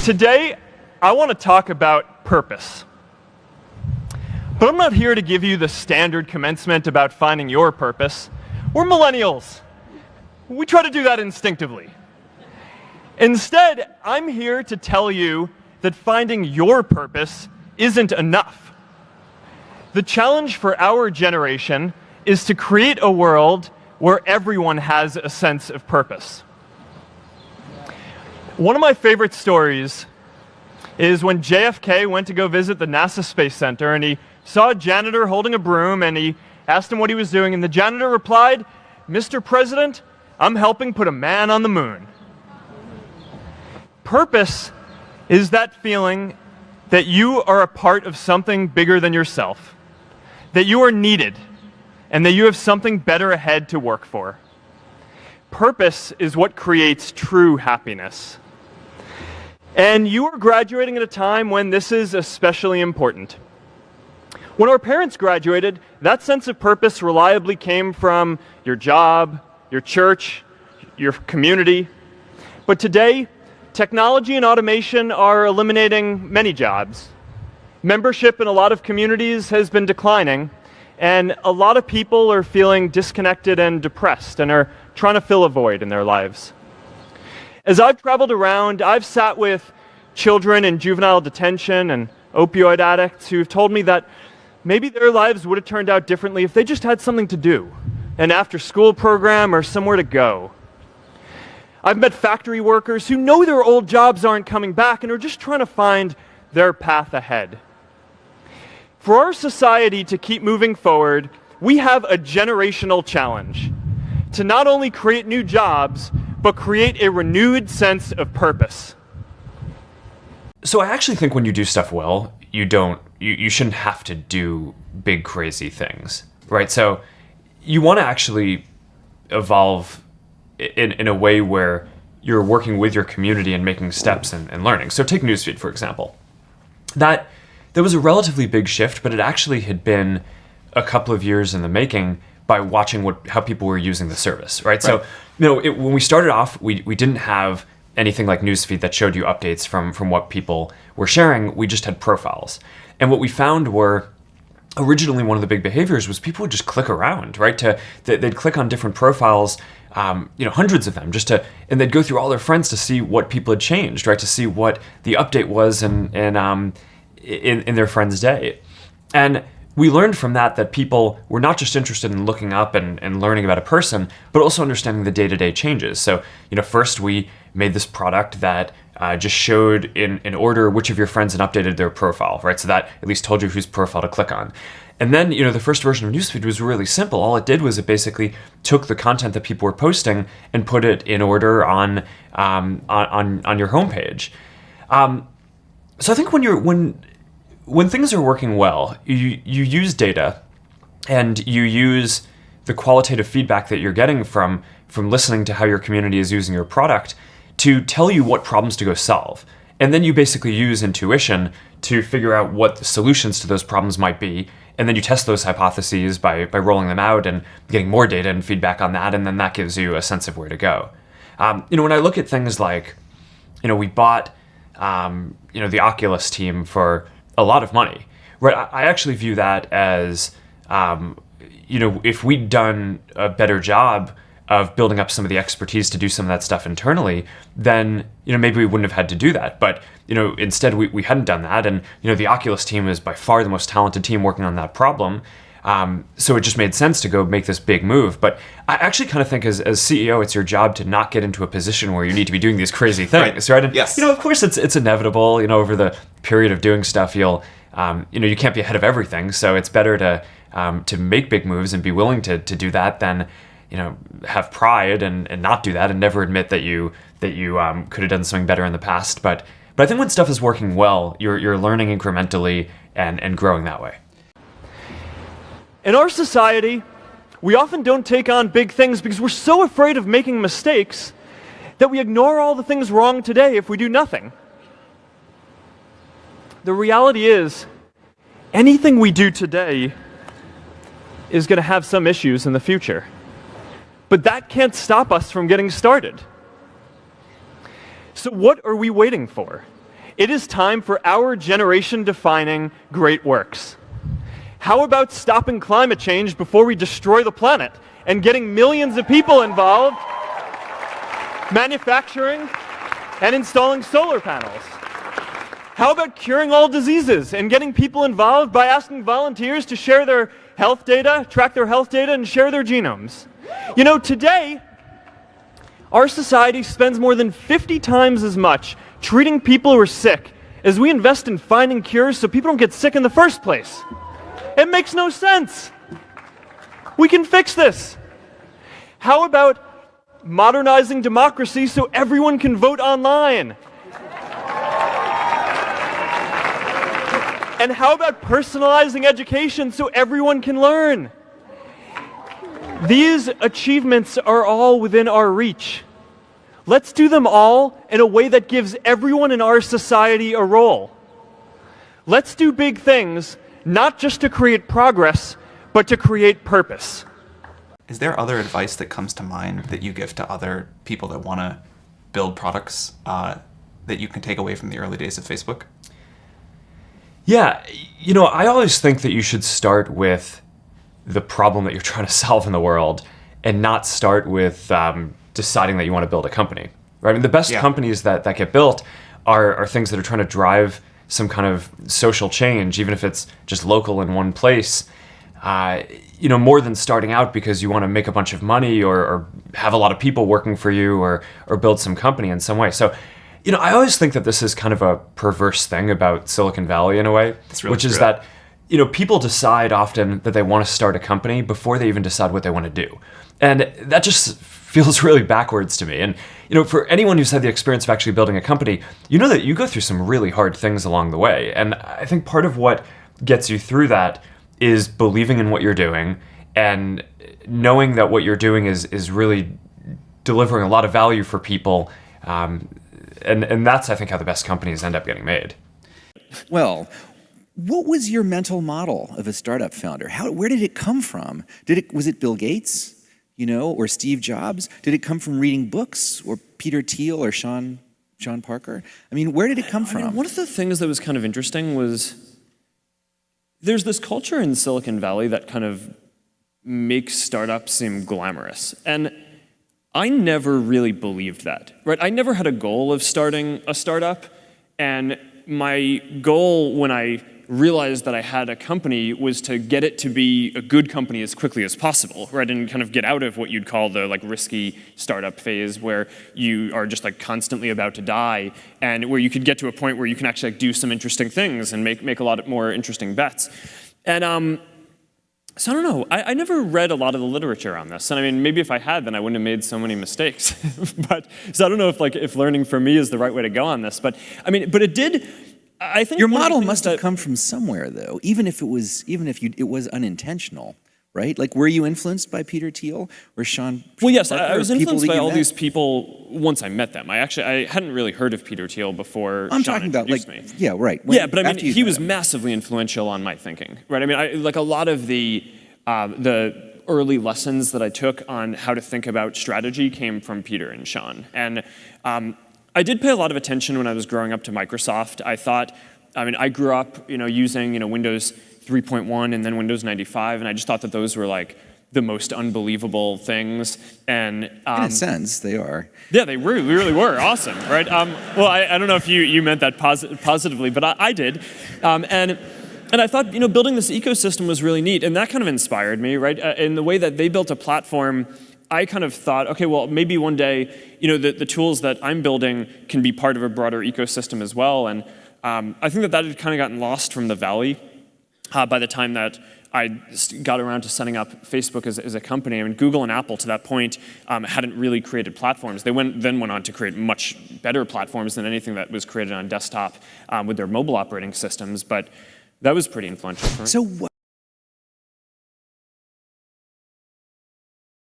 Today, I want to talk about purpose. But I'm not here to give you the standard commencement about finding your purpose. We're millennials. We try to do that instinctively. Instead, I'm here to tell you that finding your purpose isn't enough. The challenge for our generation is to create a world where everyone has a sense of purpose. One of my favorite stories is when JFK went to go visit the NASA Space Center, and he saw a janitor holding a broom, and he asked him what he was doing, and the janitor replied, "Mr. President, I'm helping put a man on the moon." Purpose is that feeling that you are a part of something bigger than yourself, that you are needed, and that you have something better ahead to work for. Purpose is what creates true happiness. And you are graduating at a time when this is especially important. When our parents graduated, that sense of purpose reliably came from your job, your church, your community. But today, technology and automation are eliminating many jobs. Membership in a lot of communities has been declining, and a lot of people are feeling disconnected and depressed and are trying to fill a void in their lives. As I've traveled around, I've sat with children in juvenile detention and opioid addicts who've told me that maybe their lives would have turned out differently if they just had something to do, an after-school program or somewhere to go. I've met factory workers who know their old jobs aren't coming back and are just trying to find their path ahead. For our society to keep moving forward, we have a generational challenge to not only create new jobs, but create a renewed sense of purpose. So I actually think when you do stuff well, you shouldn't have to do big crazy things, right? So you want to actually evolve in a way where you're working with your community and making steps and learning. So take Newsfeed, for example. That was a relatively big shift, but it actually had been a couple of years in the making by watching how people were using the service, right? So, when we started off, we didn't have anything like Newsfeed that showed you updates from what people were sharing. We just had profiles. And what we found were, originally one of the big behaviors was people would just click around, right? They'd click on different profiles, hundreds of them, and they'd go through all their friends to see what people had changed, right? To see what the update was in their friend's day. And we learned from that people were not just interested in looking up and learning about a person, but also understanding the day-to-day changes. So, first we made this product that just showed in order which of your friends had updated their profile, right? So that at least told you whose profile to click on. And then, the first version of Newsfeed was really simple. All it did was it basically took the content that people were posting and put it in order on your homepage. So I think when things are working well, you use data and you use the qualitative feedback that you're getting from listening to how your community is using your product to tell you what problems to go solve. And then you basically use intuition to figure out what the solutions to those problems might be. And then you test those hypotheses by rolling them out and getting more data and feedback on that. And then that gives you a sense of where to go. When I look at things like, we bought, the Oculus team for a lot of money, right? I actually view that as, if we'd done a better job of building up some of the expertise to do some of that stuff internally, then, maybe we wouldn't have had to do that. But, instead we hadn't done that. And, the Oculus team is by far the most talented team working on that problem. So it just made sense to go make this big move. But I actually kind of think as CEO, it's your job to not get into a position where you need to be doing these crazy things, right? And, yes. Of course it's inevitable, over the period of doing stuff, you can't be ahead of everything. So it's better to make big moves and be willing to do that than, have pride and not do that and never admit that you could have done something better in the past. But I think when stuff is working well, you're learning incrementally and growing that way. In our society, we often don't take on big things because we're so afraid of making mistakes that we ignore all the things wrong today if we do nothing. The reality is, anything we do today is going to have some issues in the future. But that can't stop us from getting started. So what are we waiting for? It is time for our generation-defining great works. How about stopping climate change before we destroy the planet and getting millions of people involved manufacturing and installing solar panels? How about curing all diseases and getting people involved by asking volunteers to share their health data, track their health data, and share their genomes? You know, today, our society spends more than 50 times as much treating people who are sick as we invest in finding cures so people don't get sick in the first place. It makes no sense. We can fix this. How about modernizing democracy so everyone can vote online? And how about personalizing education so everyone can learn? These achievements are all within our reach. Let's do them all in a way that gives everyone in our society a role. Let's do big things, not just to create progress, but to create purpose. Is there other advice that comes to mind that you give to other people that want to build products that you can take away from the early days of Facebook? Yeah, you know, I always think that you should start with the problem that you're trying to solve in the world and not start with deciding that you want to build a company, right? I mean, the best companies that get built are things that are trying to drive some kind of social change, even if it's just local in one place, you know, more than starting out because you want to make a bunch of money or have a lot of people working for you or build some company in some way. So, you know, I always think that this is kind of a perverse thing about Silicon Valley in a way, which is that, you know, people decide often that they want to start a company before they even decide what they want to do. And that just feels really backwards to me. And, you know, for anyone who's had the experience of actually building a company, you know that you go through some really hard things along the way. And I think part of what gets you through that is believing in what you're doing and knowing that what you're doing is really delivering a lot of value for people. And that's, I think, how the best companies end up getting made. Well, what was your mental model of a startup founder? Where did it come from? Was it Bill Gates, you know, or Steve Jobs? Did it come from reading books, or Peter Thiel, or Sean Parker? I mean, where did it come from? I mean, one of the things that was kind of interesting was there's this culture in Silicon Valley that kind of makes startups seem glamorous. And I never really believed that, right? I never had a goal of starting a startup, and my goal when I realized that I had a company was to get it to be a good company as quickly as possible, right? And kind of get out of what you'd call the like risky startup phase where you are just like constantly about to die, and where you could get to a point where you can actually like, do some interesting things and make a lot more interesting bets. And so I don't know, I never read a lot of the literature on this. And I mean, maybe if I had, then I wouldn't have made so many mistakes. So I don't know if learning from me is the right way to go on this. But I mean, but it did, I think— Your model must have come from somewhere, though, even if it was unintentional, right? Like, were you influenced by Peter Thiel or Sean? Well, yes, Parker, I was influenced by all these people once I met them. I hadn't really heard of Peter Thiel before I'm Sean talking about, like, introduced me. yeah, right. Yeah, but I mean, he was massively influential on my thinking, right? I mean, like a lot of the early lessons that I took on how to think about strategy came from Peter and Sean. And I did pay a lot of attention when I was growing up to Microsoft. I grew up, using, Windows 3.1 and then Windows 95, and I just thought that those were like the most unbelievable things. And in a sense, they are. Yeah, they really were awesome, right? Well, I don't know if you meant that positively, but I did. And I thought, building this ecosystem was really neat, and that kind of inspired me, right? In the way that they built a platform, I kind of thought, okay, well, maybe one day, the tools that I'm building can be part of a broader ecosystem as well. And I think that had kind of gotten lost from the Valley by the time that I got around to setting up Facebook as a company. I mean, Google and Apple to that point hadn't really created platforms. They then went on to create much better platforms than anything that was created on desktop with their mobile operating systems. But that was pretty influential for me. So